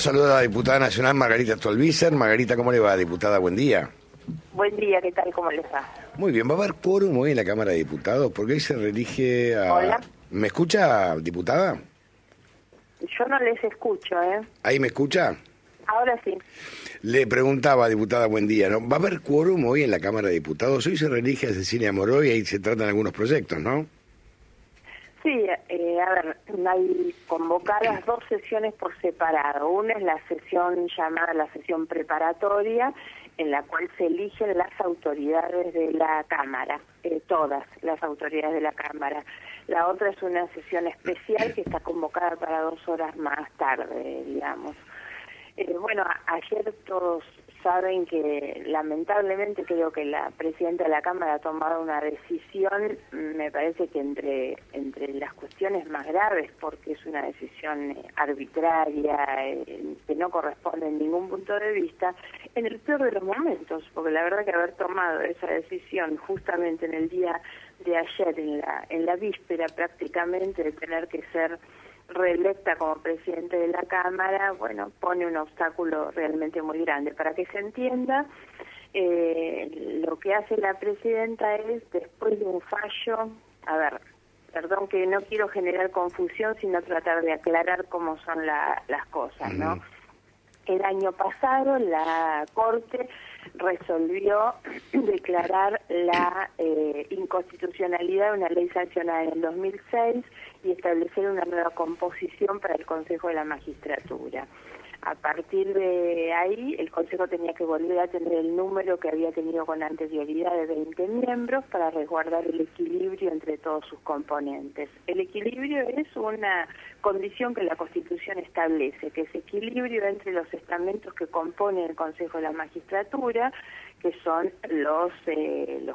Saludo a la diputada nacional Margarita Stolbizer. Margarita, ¿cómo le va, diputada? Buen día. Buen día, ¿qué tal? ¿Cómo les va? Muy bien, ¿va a haber quórum hoy en la Cámara de Diputados? Porque hoy se reelige a... Hola. ¿Me escucha, diputada? Yo no les escucho, ¿eh? ¿Ahí me escucha? Ahora sí. Le preguntaba, diputada, buen día, ¿no? ¿Va a haber quórum hoy en la Cámara de Diputados? Hoy se reelige a Cecilia Moró y ahí se tratan algunos proyectos, ¿no? Sí, a ver, hay convocadas dos sesiones por separado. Una es la sesión llamada la sesión preparatoria, en la cual se eligen las autoridades de la Cámara, todas las autoridades de la Cámara. La otra es una sesión especial que está convocada para 2 horas más tarde, digamos. Bueno, ayer todos saben que lamentablemente creo que la presidenta de la Cámara ha tomado una decisión, me parece que entre las cuestiones más graves, porque es una decisión arbitraria, que no corresponde en ningún punto de vista, en el peor de los momentos, porque la verdad que haber tomado esa decisión justamente en el día de ayer, en la víspera prácticamente de tener que ser reelecta como presidente de la Cámara, bueno, pone un obstáculo realmente muy grande. Para que se entienda, lo que hace la presidenta es, después de un fallo, a ver, perdón que no quiero generar confusión, sino tratar de aclarar cómo son las cosas, ¿no? El año pasado la Corte resolvió declarar la inconstitucionalidad de una ley sancionada en el 2006 y establecer una nueva composición para el Consejo de la Magistratura. A partir de ahí, el Consejo tenía que volver a tener el número que había tenido con anterioridad de 20 miembros para resguardar el equilibrio entre todos sus componentes. El equilibrio es una condición que la Constitución establece, que es equilibrio entre los estamentos que componen el Consejo de la Magistratura, que son los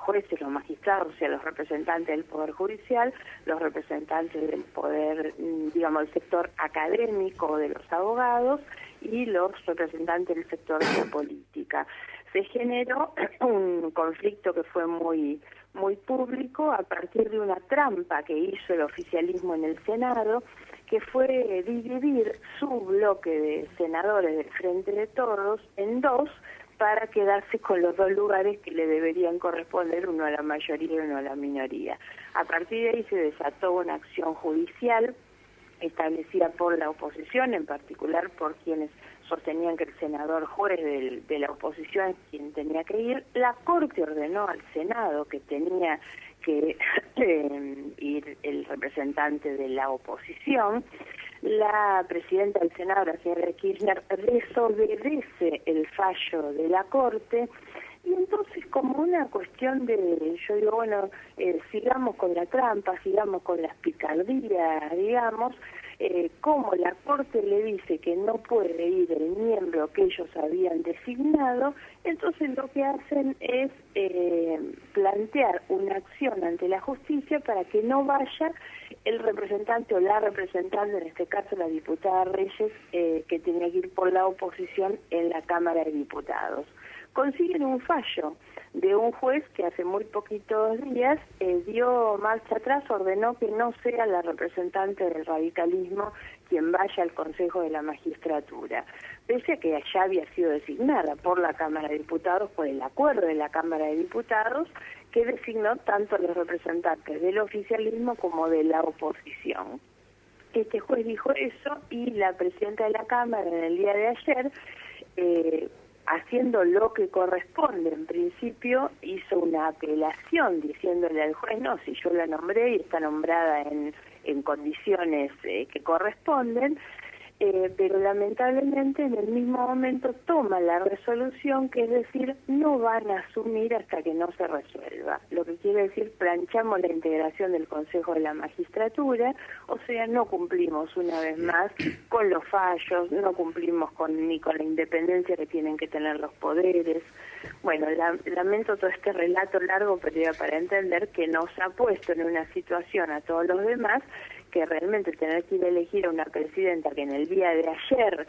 jueces, los magistrados, o sea, los representantes del Poder Judicial, los representantes del poder, digamos, del sector académico de los abogados y los representantes del sector de la política. Se generó un conflicto que fue muy público a partir de una trampa que hizo el oficialismo en el Senado, que fue dividir su bloque de senadores del Frente de Todos en dos, para quedarse con los 2 lugares que le deberían corresponder, uno a la mayoría y uno a la minoría. A partir de ahí se desató una acción judicial establecida por la oposición, en particular por quienes sostenían que el senador juez de la oposición es quien tenía que ir. La Corte ordenó al Senado que tenía que ir el representante de la oposición. La presidenta del Senado, la señora Kirchner, desobedece el fallo de la Corte y entonces, como una cuestión de, yo digo, bueno, sigamos con la trampa, sigamos con las picardías, digamos, como la Corte le dice que no puede ir el miembro que ellos habían designado, entonces lo que hacen es plantear una acción ante la justicia para que no vaya el representante o la representante, en este caso la diputada Reyes, que tenía que ir por la oposición en la Cámara de Diputados. Consiguen un fallo de un juez que hace muy poquitos días dio marcha atrás, ordenó que no sea la representante del radicalismo quien vaya al Consejo de la Magistratura, pese a que ya había sido designada por la Cámara de Diputados, por el acuerdo de la Cámara de Diputados, que designó tanto a los representantes del oficialismo como de la oposición. Este juez dijo eso y la presidenta de la Cámara en el día de ayer, haciendo lo que corresponde, en principio hizo una apelación diciéndole al juez, no, si yo la nombré y está nombrada en condiciones que corresponden, pero lamentablemente en el mismo momento toma la resolución, que es decir, no van a asumir hasta que no se resuelva. Lo que quiere decir, planchamos la integración del Consejo de la Magistratura, o sea, no cumplimos una vez más con los fallos, no cumplimos ni con la independencia que tienen que tener los poderes. Bueno, lamento todo este relato largo, pero era para entender que nos ha puesto en una situación a todos los demás que realmente tener que ir a elegir a una presidenta que en el día de ayer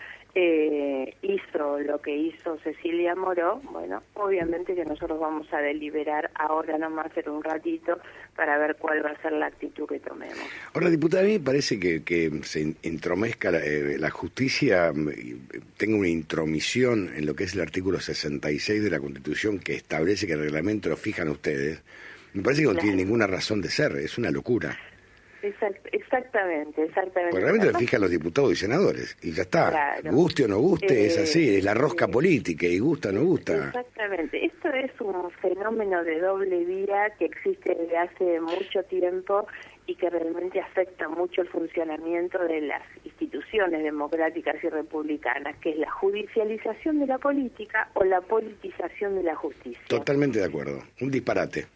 hizo lo que hizo Cecilia Moró, bueno, obviamente que nosotros vamos a deliberar ahora nomás en un ratito para ver cuál va a ser la actitud que tomemos. Ahora, diputada, a mí me parece que se entromezca la justicia, tenga una intromisión en lo que es el artículo 66 de la Constitución que establece que el reglamento lo fijan ustedes. Me parece que no tiene ninguna razón de ser, es una locura. Exactamente. Porque realmente lo fijan los diputados y senadores, y ya está. Claro. Guste o no guste, es así, es la rosca política, y gusta o no gusta. Exactamente. Esto es un fenómeno de doble vía que existe desde hace mucho tiempo y que realmente afecta mucho el funcionamiento de las instituciones democráticas y republicanas, que es la judicialización de la política o la politización de la justicia. Totalmente de acuerdo, un disparate.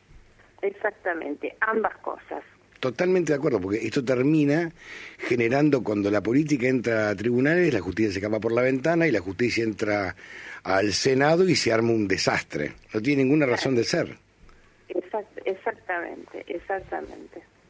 Exactamente, ambas cosas. Totalmente de acuerdo, porque esto termina generando, cuando la política entra a tribunales, la justicia se escapa por la ventana y la justicia entra al Senado y se arma un desastre. No tiene ninguna razón de ser. Exactamente.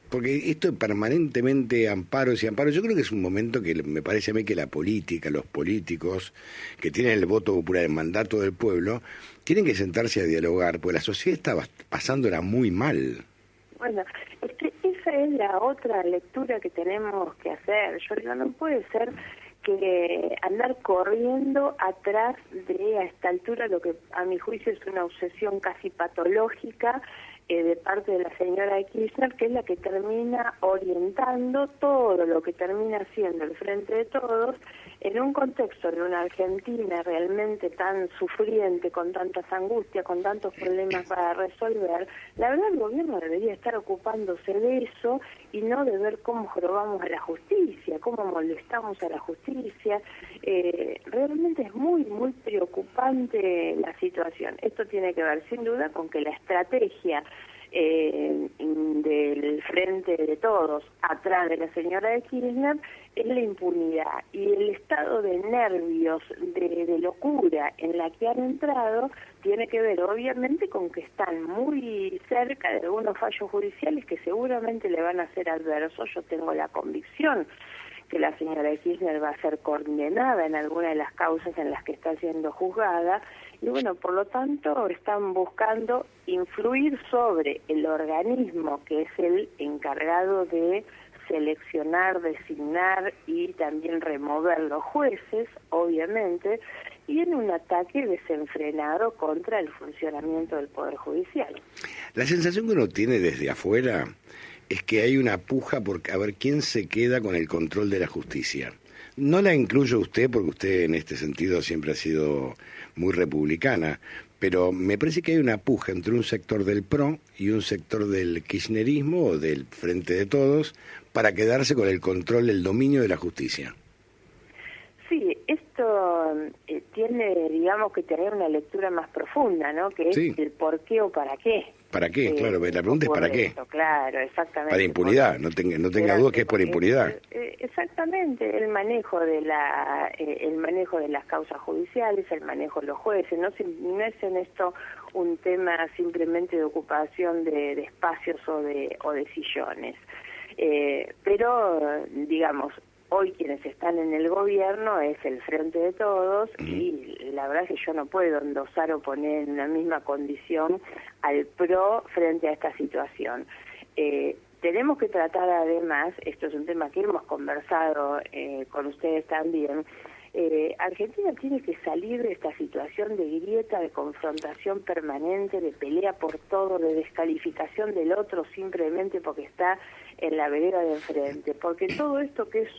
Porque esto es permanentemente amparos y amparos. Yo creo que es un momento que me parece a mí que la política, los políticos que tienen el voto popular, el mandato del pueblo, tienen que sentarse a dialogar, porque la sociedad está pasándola muy mal. Bueno, esa es la otra lectura que tenemos que hacer. Yo digo, no puede ser que andar corriendo atrás de, a esta altura, lo que a mi juicio es una obsesión casi patológica de parte de la señora Kirchner, que es la que termina orientando todo lo que termina haciendo el Frente de Todos en un contexto de una Argentina realmente tan sufriente, con tantas angustias, con tantos problemas para resolver. La verdad, el gobierno debería estar ocupándose de eso y no de ver cómo jorobamos a la justicia, cómo molestamos a la justicia. Realmente es muy, muy preocupante la situación. Esto tiene que ver, sin duda, con que la estrategia del Frente de Todos atrás de la señora Kirchner es la impunidad y el estado de nervios, de locura en la que han entrado tiene que ver obviamente con que están muy cerca de algunos fallos judiciales que seguramente le van a ser adversos. Yo tengo la convicción que la señora Kirchner va a ser condenada en alguna de las causas en las que está siendo juzgada, y bueno, por lo tanto están buscando influir sobre el organismo que es el encargado de seleccionar, designar y también remover los jueces, obviamente, y en un ataque desenfrenado contra el funcionamiento del Poder Judicial. La sensación que uno tiene desde afuera es que hay una puja por a ver quién se queda con el control de la justicia. No la incluyo usted, porque usted en este sentido siempre ha sido muy republicana, pero me parece que hay una puja entre un sector del PRO y un sector del kirchnerismo o del Frente de Todos para quedarse con el control, el dominio de la justicia. Sí, esto tiene, digamos, que tener una lectura más profunda, ¿no? Que es el por qué o para qué. ¿Para qué? Claro, la pregunta es ¿para qué? Claro, exactamente. Para impunidad, no tenga duda que es por impunidad. Exactamente, el manejo de las causas judiciales, el manejo de los jueces, no es en esto un tema simplemente de ocupación de espacios o de sillones. Pero, digamos, hoy quienes están en el gobierno es el Frente de Todos y la verdad es que yo no puedo endosar o poner en la misma condición al PRO frente a esta situación. Tenemos que tratar además, esto es un tema que hemos conversado con ustedes también, Argentina tiene que salir de esta situación de grieta, de confrontación permanente, de pelea por todo, de descalificación del otro simplemente porque está en la vereda de enfrente, porque todo esto que es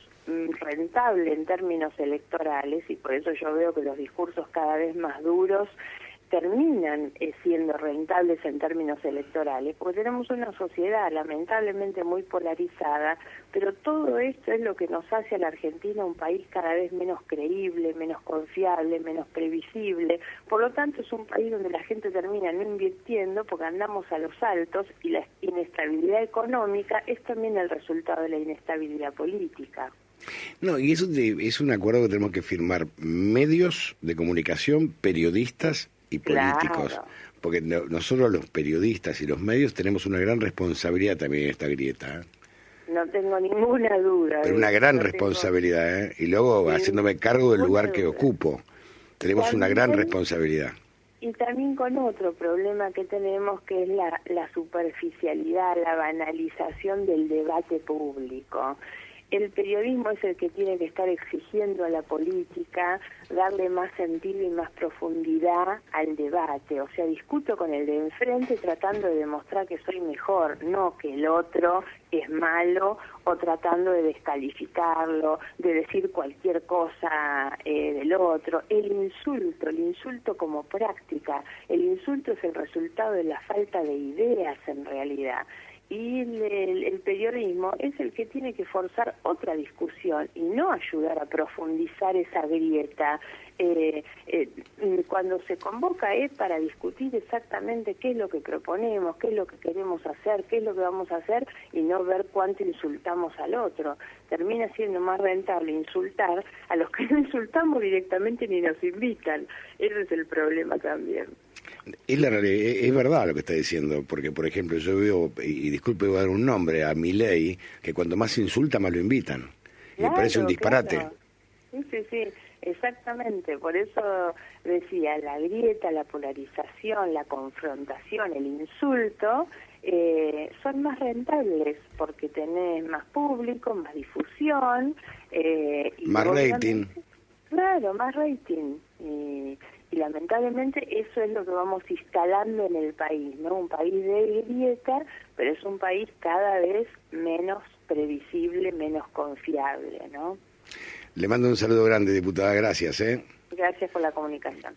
rentable en términos electorales, y por eso yo veo que los discursos cada vez más duros terminan siendo rentables en términos electorales, porque tenemos una sociedad lamentablemente muy polarizada, pero todo esto es lo que nos hace a la Argentina un país cada vez menos creíble, menos confiable, menos previsible. Por lo tanto, es un país donde la gente termina no invirtiendo porque andamos a los altos y la inestabilidad económica es también el resultado de la inestabilidad política. No, y eso es un acuerdo que tenemos que firmar medios de comunicación, periodistas y políticos, claro. Porque nosotros los periodistas y los medios tenemos una gran responsabilidad también en esta grieta. No tengo ninguna duda. Pero una gran responsabilidad, ¿eh? Y luego haciéndome cargo del lugar que ocupo. Tenemos también, una gran responsabilidad. Y también con otro problema que tenemos, que es la superficialidad, la banalización del debate público. El periodismo es el que tiene que estar exigiendo a la política darle más sentido y más profundidad al debate. O sea, discuto con el de enfrente tratando de demostrar que soy mejor, no que el otro es malo, o tratando de descalificarlo, de decir cualquier cosa del otro. El insulto como práctica, el insulto es el resultado de la falta de ideas en realidad. Y el periodismo es el que tiene que forzar otra discusión y no ayudar a profundizar esa grieta. Cuando se convoca es para discutir exactamente qué es lo que proponemos, qué es lo que queremos hacer, qué es lo que vamos a hacer, y no ver cuánto insultamos al otro. Termina siendo más rentable insultar a los que no insultamos directamente ni nos invitan. Ese es el problema también. Es verdad lo que está diciendo, porque por ejemplo yo veo, y disculpe, voy a dar un nombre, a Milei, que cuanto más insulta más lo invitan. Y me parece un disparate. Claro. Sí, exactamente. Por eso decía, la grieta, la polarización, la confrontación, el insulto, son más rentables porque tenés más público, más difusión. Y más rating. Claro, más rating. Y lamentablemente eso es lo que vamos instalando en el país, ¿no? Un país de grieta, pero es un país cada vez menos previsible, menos confiable, ¿no? Le mando un saludo grande, diputada, gracias, ¿eh? Gracias por la comunicación.